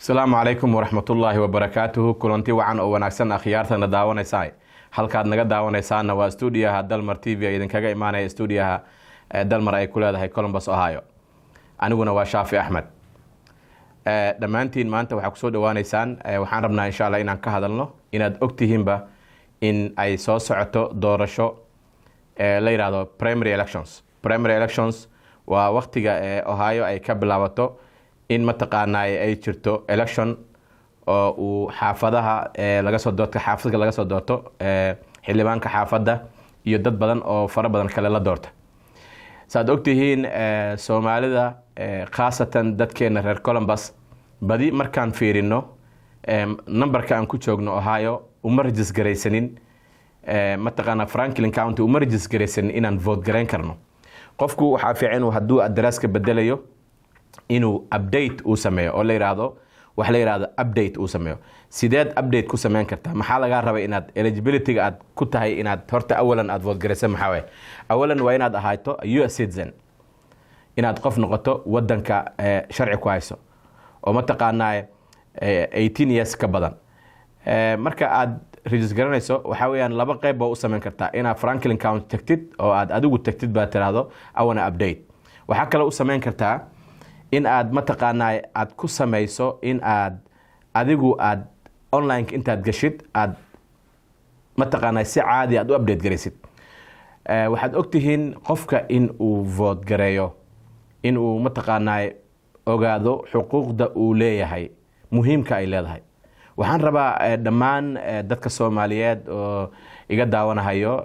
Asalaamu calaykum waraxmatullaahi wabarakaatuhu. Kulanti wacan oo wanaagsan akhyaartana daawanaysaa. Halkaad naga daawanaysaana waa stuudiyaha Dalmar TV idinkaga imaanaya stuudiyaha Dalmar ay ku leedahay Columbus, Ohio. Aniguna waa Shaafi Axmed. Dhammaantiin maanta waxaa kusoo dhawaanaysaan waxaan rabnaa insha Allah inaan ka hadalno inaad ogtihiinba in ay soo socoto doorasho la yiraahdo primary elections. Primary elections waa waqtiga Ohio ay ka bilaabato in mataqaanaa ay jirto election oo uu xaafadaha laga soo doorto xaafadka laga soo doorto xildhibaanka xaafadda iyo dad badan oo fara badan kale la doorta. saad ogtihiin Soomaalida khaasatan dadkeena reer Columbus badi markaan fiirino numberka aan ku joogno Ohio uma register garaysanin mataqaanaa Franklin County uma register garaysanin inaan vote gareyn karno. Qofku waxa fiican uu hadduu addresska bedelayo inuu update uu sameeyo oo la yiraahdo wax la yiraahdo update uu sameeyo. Sideed update ku sameyn kartaa? Maxaa laga rabaa inaad eligibility aad ku tahay inaad horta awalan aad vote garaysan maxaa way? Awalan waa inaad ahaato US citizen. Inaad qof noqoto wadanka sharci ku hayso oo mataqaanaa 18 years ka badan. Marka aad register garanayso waxa weeyaan laba qayb oo u sameyn kartaa inaad Franklin County tagtid oo aad adigu tagtid baa tiraahdo awana update. Waxa kale u sameyn kartaa in aad mataqaanaa aad ku sameyso in aad adigu aad online intaad gashid aad mataqaanaa si caadi aad u update garaysid. Waxaad ogtihiin qofka in uu vote gareeyo in uu mataqaanaa ogaado xuquuqda uu leeyahay muhiimka ay leedahay. Waxaan rabaa dhammaan dadka Soomaaliyeed oo iga daawanayo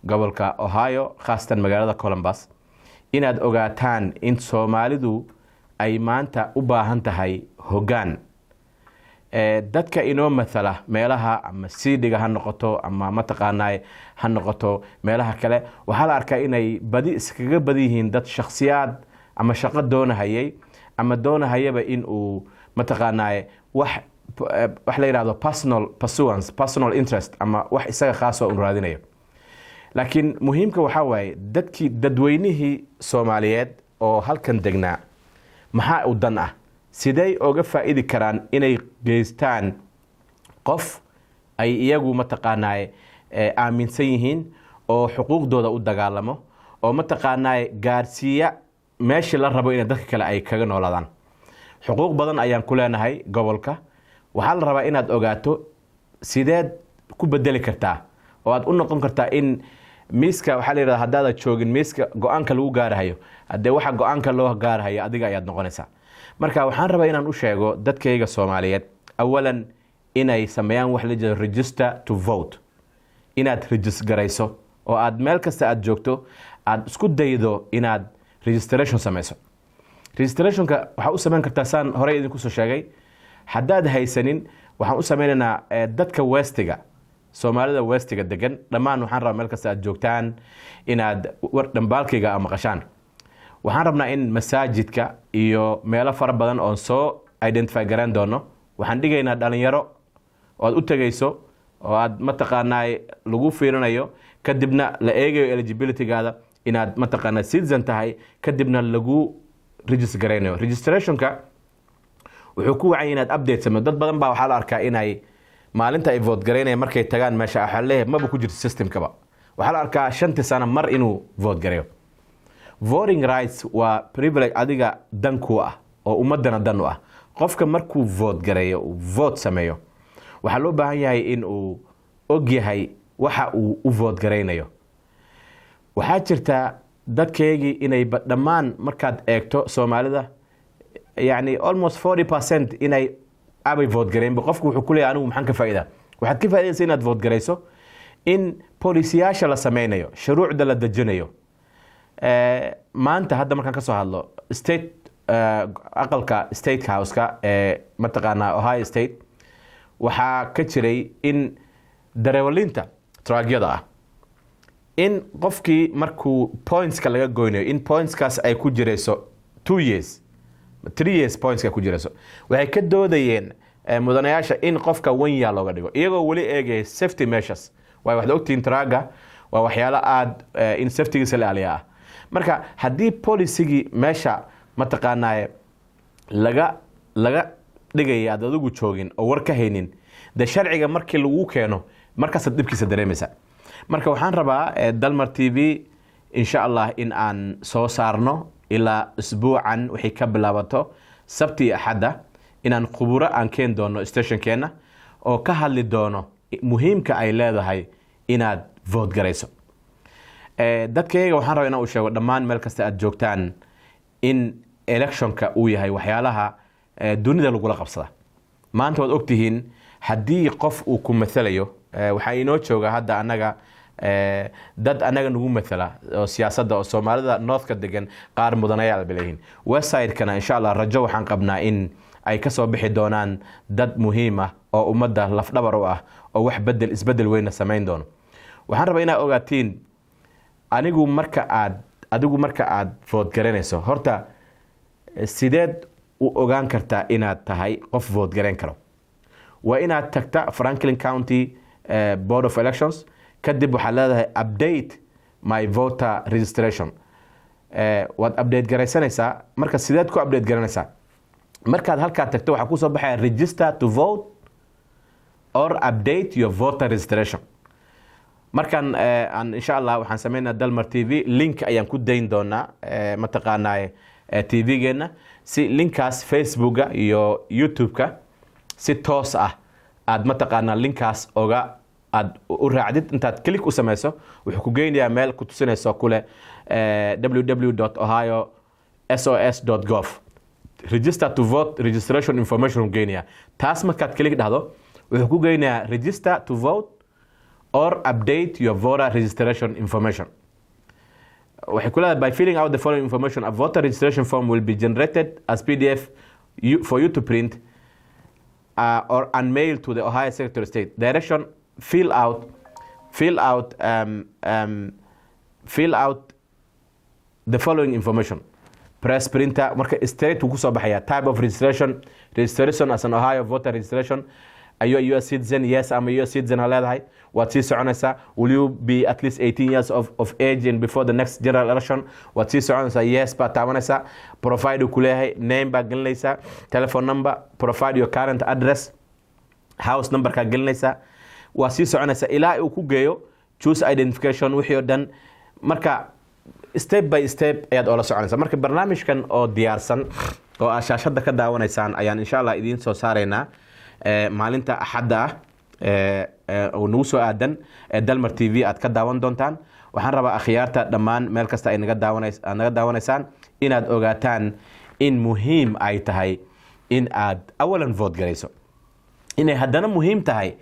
gobolka Ohio khaasatan magaalada Columbus inaad ogaataan in Soomaalidu ay maanta u baahan tahay hoggaan. Dadka inoo matala meelaha ama siidhiga ha noqoto ama mataqaanaa ha noqoto meelaha kale waxaa la arkaa inay badi iskaga badi yihiin dad shakhsiyaad ama shaqo doonahayay ama doonahayaba in uu mataqaanaa wax la yiraahdo personal pursuance, personal interest ama wax isaga khaas oo u raadinayo. laakiin muhiimka waxa waaye dadweynihii Soomaaliyeed oo halkan degnaa maxaa u dan ah sidee uga faa'iidi karaan inay geystaan qof ay iyagu mataqaanaa aaminsan yihiin oo xuquuqdooda u dagaalamo oo mataqaanaa gaarsiiya meeshii la rabo in dadka kale ay kaga noolaadaan. Xuquuq badan ayaan ku leenahay gobolka. waxaa la rabaa inaad ogaato sideed ku bedeli kartaa oo aad u noqon kartaa in miiska waxa la yiraahdaa hadaad joogin miiska go'aanka lagu gaarayo hadee waxa go'aanka loo gaarayo adiga ayaad noqonaysaa. Marka waxaan rabaa inaan u sheego dadkayga Soomaaliyeed awalan inay sameeyaan wax la yiraahdo register to vote. inaad register garayso oo aad meel kasta aad joogto aad isku daydo inaad registration sameyso. Registrationka waxa u sameyn kartaa saan hore idinku soo sheegay. haddaad haysanin waxaan u sameynaynaa dadka westiga Soomaalida westiga degan dhammaan waxaan rabaa meel kasta aad joogtaan inaad dhambaalkayga maqashaan. waxaan rabnaa in masaajidka iyo meelo fara badan oo soo identify garan doono waxaan dhigaynaa dhalinyaro oo aad u tagayso oo aad mataqaanaa lagu fiirinayo kadibna la eegayo eligibility-gaada inaad mataqaanaa citizen tahay kadibna lagu register garaynayo. Registrationka wuxuu ku wacan inaad update sameeyo. dad badan baa waxaa la arkaa inay maalinta ay vote gareynayaan markay tagaan meesha waxa leeyahay maba ku jirto systemkaba. waxaa la arkaa 5 sano mar inuu vote gareeyo. Voting rights waa privilege adiga dan ku ah oo ummadana dan u ah. qofka markuu vote gareeyo uu vote sameeyo waxaa loo baahan yahay in uu og yahay waxa uu u vote gareynayo. waxaa jirta dadkeegii inay dhammaan markaad eegto Soomaalida يعني almost 40% inay abay vote gareyn qofku wuxuu ku leeyahay anigu maxaan ka faa'iidaa. waxaad ka faa'iidaysaa inaad vote gareyso in policyyaasha la sameynayo shuruucda la dejinayo. maanta hadda markaan ka soo hadlo state aqalka state house-ka mataqaanaa Ohio state waxaa ka jiray in dareewalinta truckyada ah in qofkii markuu pointska laga goynayo in pointskaas ay ku jirayso 2 years 3 years points ka ku jirayso waxay ka doodayeen mudanayaasha in qofka 1 year looga dhigo iyagoo wali eegay safety measures. way wax ogtiin trucka waa waxyaalo aad in safety-giisa la ilaaliyo. marka haddii policy-gi meesha mataqaanaa laga dhigaya aad adigu joogin oo war ka haynin de sharciga markii lagu keeno markaas dibkiisa dareemaysa marka waxaan rabaa Dalmar TV insha Allah in aan soo saarno ilaa usbuucan wixii ka bilaabato sabti axada inaan khuburo aan keen doono stationkeena oo ka hadli doono muhiimka ay leedahay inaad vote garayso dadkayga waxaan rabaa inaan u sheego dhammaan meel kasta aad joogtaan in electionka uu yahay waxyaalaha dunida lagu la qabsada maanta waad ogtihiin haddii qof uu ku mathalayo waxaa inoo jooga hadda annaga dad anaga nagu mathala oo siyaasadda oo Soomaalida Northka degan qaar mudanayaal baleeyin website-kana insha Allah rajo waxaan qabnaa in ay ka soo bixi doonaan dad muhiim ah oo ummadda lafdhabar u ah oo wax isbedel weyn sameyn doono waxaan rabaa inaad ogaatiin adigu marka aad vote garanayso horta sideed u ogaan kartaa inaad tahay qof vote garan karo waa inaad tagta Franklin County Board of Elections kadib waxaa leedahay update my voter registration waad update garaysanaysaa marka sideed ku update garanaysaa markaad halkaa tagto waxaa ku soo baxaya register to vote or update your voter registration markan insha Allah waxaan sameynaa Dalmar TV link ayaan ku dayn doonaa mataqaanaa TV-geena si linkaas Facebook-ga iyo YouTube-ka si toos ah aad mataqaanaa linkaas oga aad u raacdid intaad click u samayso wuxuu ku geynayaa meel ku tusinayso kule www.ohiosos.gov register to vote registration information geynayaa taas markaad click dhahdo wuxuu ku geynayaa register to vote or update your voter registration information waxay ku leedahay by filling out the following information a voter registration form will be generated as PDF for you to print or unmail to the Ohio Secretary of State direction fill out the following information press printer marka straight ku soo baxaya type of registration as an Ohio voter registration are you a US citizen yes I'm a US citizen leedahay waad sii soconaysaa will you be at least 18 years of age and before the next general election waad sii soconaysaa yes baa taabanaysaa provide ku leeyahay name baa gelinaysaa telephone number provide your current address house number ka gelinaysaa waa sii soconaysaa ilaa uu ku geeyo choose identification wixii oo dhan marka step by step ayaad oo la soconaysaa marka barnaamijkan oo diyaarsan oo aad shaashada ka daawanaysaan ayaan insha Allah idin soo saareynaa maalinta axadda oo nagu soo aadan Dalmar TV aad ka daawan doontaan waxaan rabaa akhyaarta dhammaan meel kasta ay naga daawanaysaan inaad ogaataan in muhiim ay tahay in aad awalan vote garayso inay haddana muhiim tahay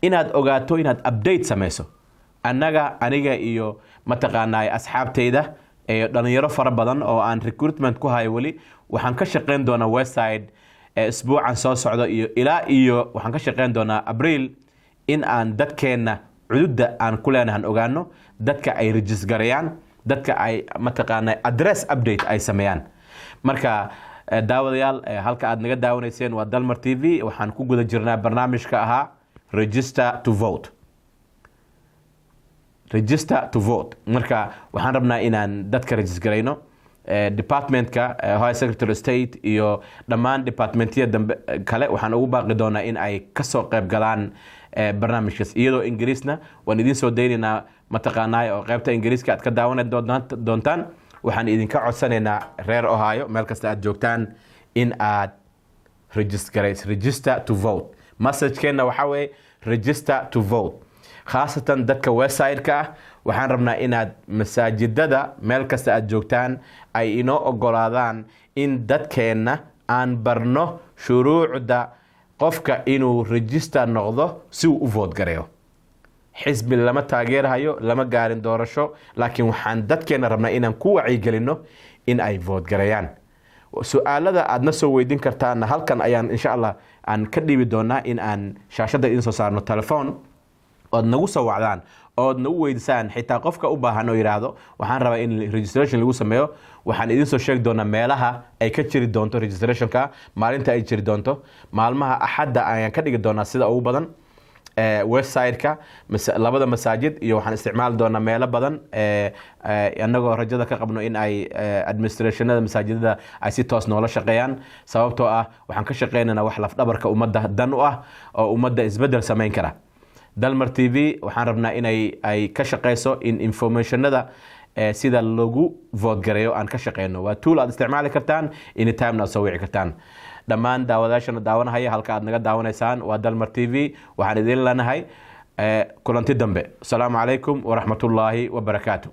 inaad ogaato inaad update samayso aniga iyo mataqaanaa asxaabteyda dhalinyaro fara badan oo aan recruitment ku hayo wali waxaan ka shaqeyn doonaa website isbuucan soo socdo iyo waxaan ka shaqeyn doonaa April in aan dadkeena cududda aan ku leenahan ogaano dadka ay register garayaan dadka ay mataqaanaa address update ay sameeyaan marka daawadayaal halka aad naga daawanayseen waa Dalmar TV waxaan ku guda jirnaa barnaamijka ahaa register to vote marka waxaan rabnaa inaan dadka register garayno departmentka Ohio Secretary of State iyo dhammaan departmentyada dambe kale waxaan ugu baaqi doonaa in ay ka soo qayb galaan barnaamijkaas iyadoo Ingiriisna waan idin soo daynaynaa mataqaanaa oo qaybta Ingiriiska aad ka daawan doontaan waxaan idinka codsanaynaa reer Ohio meel kasta aad joogtaan in aad register to vote message-keena waxa weeye register to vote khaasatan dadka website-ka waxaan rabnaa inaad masaajidada meel kasta aad joogtaan ay inoo ogolaadaan in dadkeena aan barno shuruucda qofka inuu register noqdo si uu u vote gareeyo xisbi lama taageerayo lama gaarin doorasho laakiin waxaan dadkeena rabnaa inaan ku wacyigelino in ay vote gareeyaan su'aalada aadna soo weydiin kartaan halkan ayaan insha Allah aan ka dhiibi doonaa in aan shaashada idin soo saarno telephone ood nagu soo wacdaan ood nagu weydisaan xitaa qofka u baahan oo yiraahdo waxaan rabaa in registration lagu sameeyo waxaan idin soo sheegi doonaa meelaha ay ka jiri doonto registrationka maalinta ay jiri doonto maalmaha axadda ayaan ka dhigi doonaa sida ugu badan website-ka labada masaajid iyo waxaan isticmaali doonaa meelo badan annagoo rajada ka qabno in ay administrationada masaajidada ay si toos noola shaqeeyaan sababtoo ah waxaan ka shaqeynaynaa wax lafdhabarka ummadda dan u ah oo ummadda isbedel samayn kara. Dalmar TV waxaan rabnaa inay ka shaqeyso in informationada sida lagu vote gareeyo aan ka shaqeyno. Waa tool aad isticmaali kartaan anytime aad soo wici kartaan. dhammaan daawadayaashana daawanahaya halka aad naga daawanaysaan waa Dalmar TV. waxaan idin leenahay kulanti dambe. Assalaamu calaykum waraxmatullaahi wabarakaatuh.